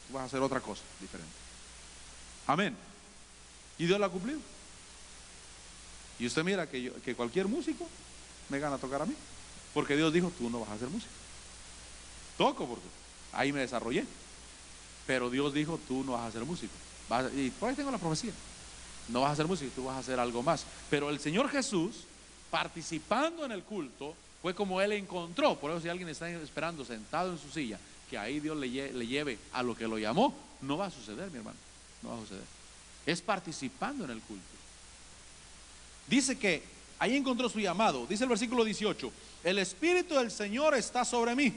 tú vas a hacer otra cosa diferente. Amén. Y Dios la cumplió. Y usted mira que cualquier músico me gana a tocar a mí, porque Dios dijo, tú no vas a ser músico. Toco porque ahí me desarrollé, pero Dios dijo, tú no vas a ser músico. Y por ahí tengo la profecía. No vas a ser músico, tú vas a hacer algo más. Pero el Señor Jesús, participando en el culto, fue como él encontró. Por eso, si alguien está esperando sentado en su silla que ahí Dios le lleve a lo que lo llamó, no va a suceder, mi hermano. No va a suceder. Es participando en el culto. Dice que ahí encontró su llamado. Dice el versículo 18: el Espíritu del Señor está sobre mí,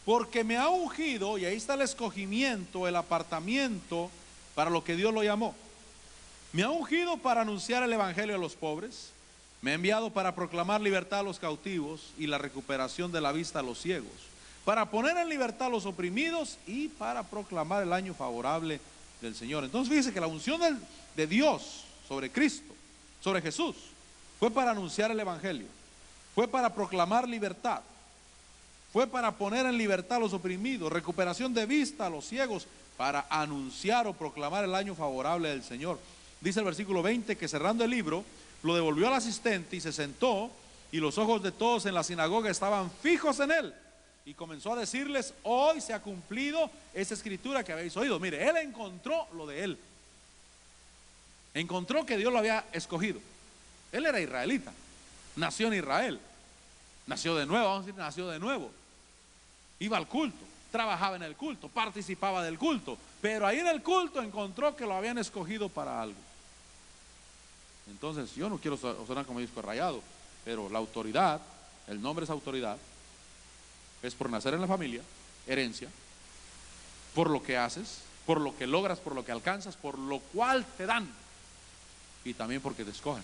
porque me ha ungido. Y ahí está el escogimiento, el apartamiento para lo que Dios lo llamó. Me ha ungido para anunciar el evangelio a los pobres. Me ha enviado para proclamar libertad a los cautivos y la recuperación de la vista a los ciegos, para poner en libertad a los oprimidos, y para proclamar el año favorable del Señor. Entonces fíjese que la unción de Dios sobre Cristo, sobre Jesús, fue para anunciar el evangelio, fue para proclamar libertad, fue para poner en libertad a los oprimidos, recuperación de vista a los ciegos, para anunciar o proclamar el año favorable del Señor. Dice el versículo 20 que cerrando el libro, lo devolvió al asistente y se sentó, y los ojos de todos en la sinagoga estaban fijos en él. Y comenzó a decirles: hoy se ha cumplido esa escritura que habéis oído. Mire, él encontró lo de él. Encontró que Dios lo había escogido. Él era israelita, nació en Israel, nació de nuevo, vamos a decir, nació de nuevo. Iba al culto, trabajaba en el culto, participaba del culto, pero ahí en el culto encontró que lo habían escogido para algo. Entonces, yo no quiero sonar como disco rayado, pero la autoridad, el nombre es autoridad, es por nacer en la familia, herencia, por lo que haces, por lo que logras, por lo que alcanzas, por lo cual te dan, y también porque te escogen.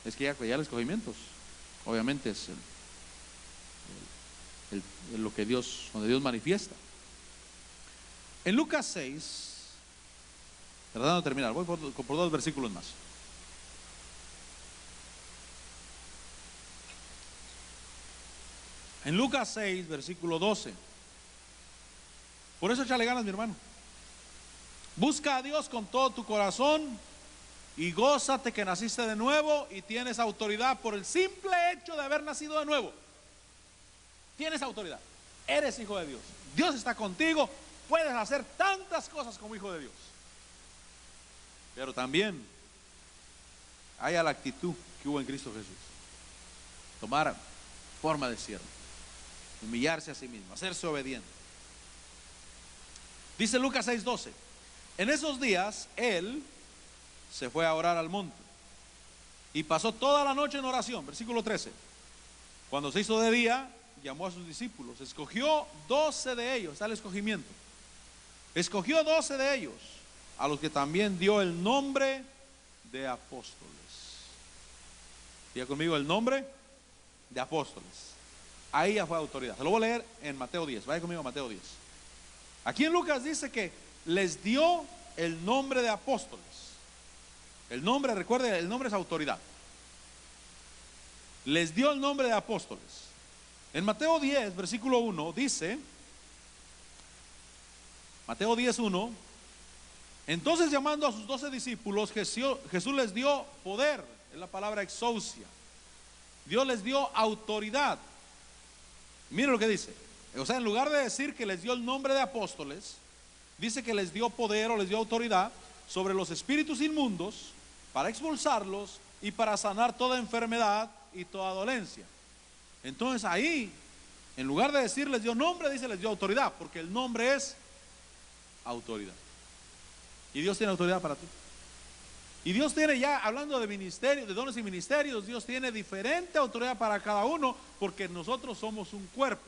Es que ya el escogimiento, obviamente, es lo que Dios, donde Dios manifiesta. En Lucas 6, tratando de terminar, voy por 2 versículos más. En Lucas 6, versículo 12. Por eso échale ganas, mi hermano. Busca a Dios con todo tu corazón y gózate que naciste de nuevo y tienes autoridad por el simple hecho de haber nacido de nuevo. Tienes autoridad. Eres hijo de Dios. Dios está contigo. Puedes hacer tantas cosas como hijo de Dios. Pero también haya la actitud que hubo en Cristo Jesús. Tomar forma de siervo. Humillarse a sí mismo. Hacerse obediente. Dice Lucas 6:12. En esos días Él se fue a orar al monte y pasó toda la noche en oración. Versículo 13. Cuando se hizo de día, llamó a sus discípulos. Escogió 12 de ellos. Está el escogimiento. Escogió 12 de ellos, a los que también dio el nombre de apóstoles. Diga conmigo el nombre de apóstoles. Ahí ya fue autoridad. Se lo voy a leer en Mateo 10. Vaya conmigo a Mateo 10. Aquí en Lucas dice que les dio el nombre de apóstoles. El nombre, recuerde, el nombre es autoridad. Les dio el nombre de apóstoles. En Mateo 10, versículo 1, dice, Mateo 10:1, entonces llamando a sus 12 discípulos, Jesús les dio poder, es la palabra exousia. Dios les dio autoridad. Mire lo que dice. O sea, en lugar de decir que les dio el nombre de apóstoles, dice que les dio poder o les dio autoridad sobre los espíritus inmundos para expulsarlos y para sanar toda enfermedad y toda dolencia. Entonces ahí, en lugar de decir les dio nombre, dice les dio autoridad, porque el nombre es autoridad. Y Dios tiene autoridad para ti. Y Dios tiene, ya hablando de ministerio, de dones y ministerios, Dios tiene diferente autoridad para cada uno, porque nosotros somos un cuerpo.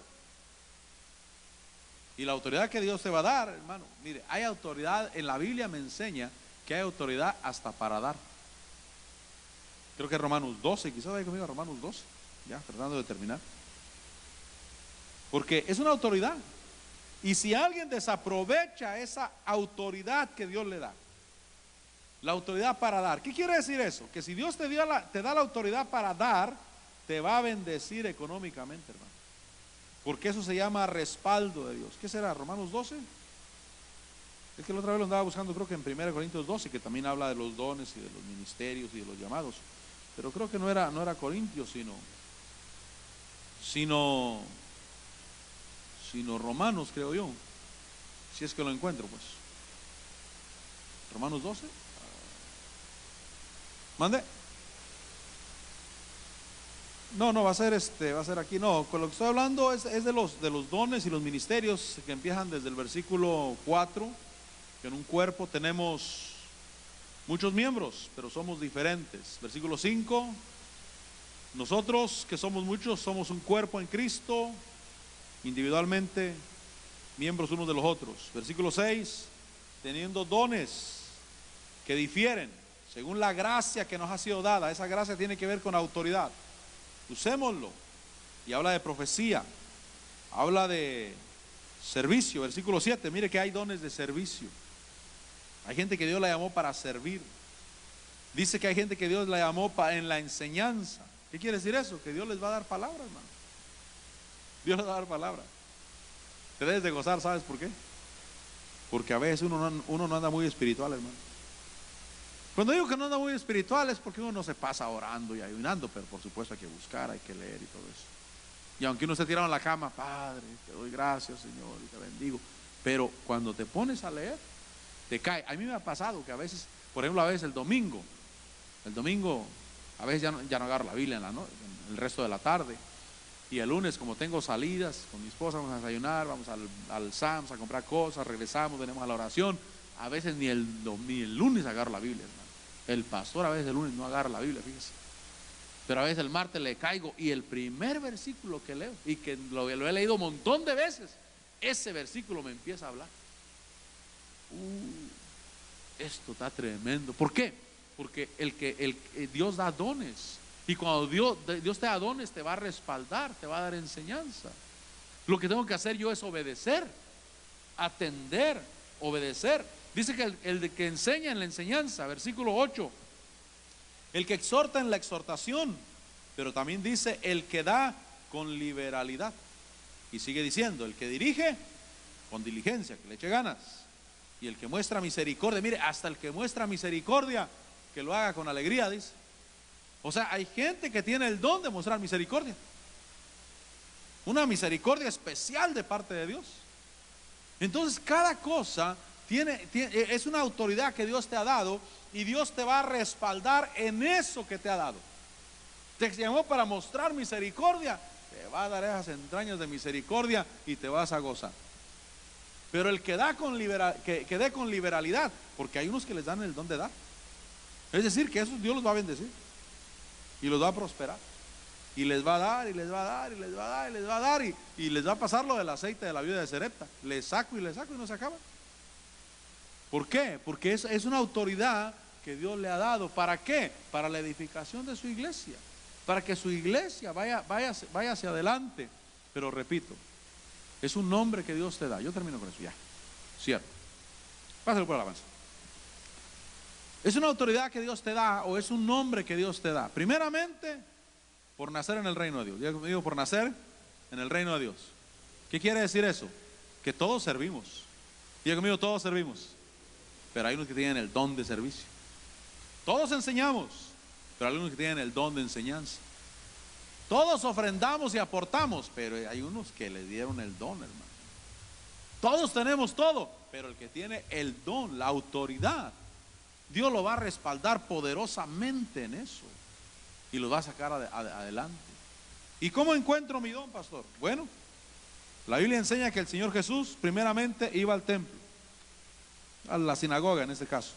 Y la autoridad que Dios te va a dar, hermano, mire, hay autoridad, en la Biblia me enseña que hay autoridad hasta para dar. Creo que Romanos 12, quizás vaya conmigo a Romanos 12, ya tratando de terminar. Porque es una autoridad. Y si alguien desaprovecha esa autoridad que Dios le da, la autoridad para dar, ¿qué quiere decir eso? Que si Dios te da la autoridad para dar, te va a bendecir económicamente, hermano. Porque eso se llama respaldo de Dios. ¿Qué será? ¿Romanos 12? Es que la otra vez lo andaba buscando, creo que en 1 Corintios 12, que también habla de los dones y de los ministerios y de los llamados. Pero creo que no era Corintios, sino Romanos, creo yo. Si es que lo encuentro, pues. Romanos 12. ¿Mande? No, va a ser aquí. No, con lo que estoy hablando es de los dones y los ministerios que empiezan desde el versículo 4, que en un cuerpo tenemos muchos miembros, pero somos diferentes. Versículo 5, nosotros que somos muchos, somos un cuerpo en Cristo, individualmente, miembros unos de los otros. Versículo 6, teniendo dones que difieren, según la gracia que nos ha sido dada. Esa gracia tiene que ver con autoridad. Usémoslo. Y habla de profecía, habla de servicio. Versículo 7, mire que hay dones de servicio. Hay gente que Dios la llamó para servir. Dice que hay gente que Dios la llamó en la enseñanza. ¿Qué quiere decir eso? Que Dios les va a dar palabra, hermano. Dios les va a dar palabra. Te debes de gozar, ¿sabes por qué? Porque a veces uno no anda muy espiritual, hermano. Cuando digo que no anda muy espiritual es porque uno no se pasa orando y ayunando, pero por supuesto hay que buscar, hay que leer y todo eso. Y aunque uno esté tirado en la cama, Padre, te doy gracias, Señor, y te bendigo, pero cuando te pones a leer, te cae. A mí me ha pasado que a veces, por ejemplo, a veces el domingo, a veces ya no agarro la Biblia en el resto de la tarde. Y el lunes, como tengo salidas con mi esposa, vamos a desayunar, vamos al Sam's a comprar cosas, regresamos, venimos a la oración. A veces ni el lunes agarro la Biblia, hermano. El pastor a veces el lunes no agarra la Biblia, fíjese. Pero a veces el martes le caigo y el primer versículo que leo, y que lo he leído un montón de veces, ese versículo me empieza a hablar. Esto está tremendo. ¿Por qué? Porque Dios da dones. Y cuando Dios te da dones, te va a respaldar, te va a dar enseñanza. Lo que tengo que hacer yo es obedecer, atender, obedecer. Dice que el que enseña en la enseñanza, versículo 8, el que exhorta en la exhortación, pero también dice el que da con liberalidad. Y sigue diciendo, el que dirige con diligencia, que le eche ganas. Y el que muestra misericordia, mire, hasta el que muestra misericordia, que lo haga con alegría, dice. O sea, hay gente que tiene el don de mostrar misericordia. una misericordia especial de parte de Dios. Entonces cada cosa es una autoridad que Dios te ha dado, y Dios te va a respaldar en eso que te ha dado. Te llamó para mostrar misericordia, te va a dar esas entrañas de misericordia y te vas a gozar. Pero el que da que dé con liberalidad, porque hay unos que les dan el don de dar. Es decir, que esos Dios los va a bendecir y los va a prosperar, y les va a dar, y les va a dar, y les va a dar, y les va a dar, y les va a pasar lo del aceite de la viuda de Sarepta. Le saco y no se acaba. ¿Por qué? Porque es una autoridad que Dios le ha dado. ¿Para qué? Para la edificación de su iglesia, para que su iglesia vaya hacia adelante. Pero repito, es un nombre que Dios te da. Yo termino con eso, ya, cierto. Pásalo por alabanza. Es una autoridad que Dios te da, o es un nombre que Dios te da. Primeramente, por nacer en el reino de Dios. Digo, por nacer en el reino de Dios. ¿Qué quiere decir eso? Que todos servimos. Diga conmigo, todos servimos. Pero hay unos que tienen el don de servicio. Todos enseñamos, pero hay unos que tienen el don de enseñanza. Todos ofrendamos y aportamos, pero hay unos que le dieron el don, hermano. Todos tenemos todo, pero el que tiene el don, la autoridad, Dios lo va a respaldar poderosamente en eso, y lo va a sacar adelante. ¿Y cómo encuentro mi don, pastor? Bueno, la Biblia enseña que el Señor Jesús primeramente iba al templo, a la sinagoga en este caso.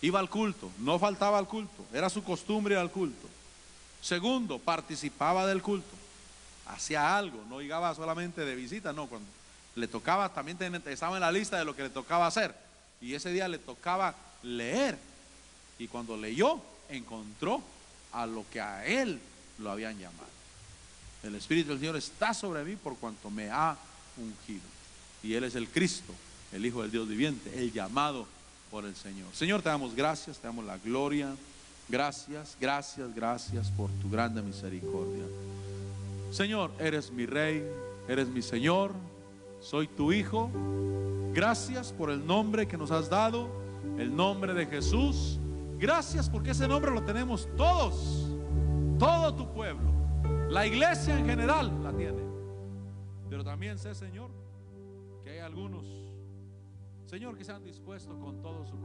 Iba al culto, no faltaba al culto, era su costumbre ir al culto. Segundo, participaba del culto, hacía algo, no llegaba solamente de visita, no, cuando le tocaba, también estaba en la lista de lo que le tocaba hacer, y ese día le tocaba leer, y cuando leyó, encontró a lo que a él lo habían llamado. El Espíritu del Señor está sobre mí por cuanto me ha ungido, y Él es el Cristo, el Hijo del Dios viviente, el llamado por el Señor. Señor, te damos gracias, te damos la gloria. Gracias, gracias, gracias por tu grande misericordia. Señor, eres mi Rey, eres mi Señor, soy tu Hijo. Gracias por el nombre que nos has dado, el nombre de Jesús. Gracias porque ese nombre lo tenemos todos, todo tu pueblo, la iglesia en general la tiene. Pero también sé, Señor, que hay algunos, Señor, que se han dispuesto con todo su corazón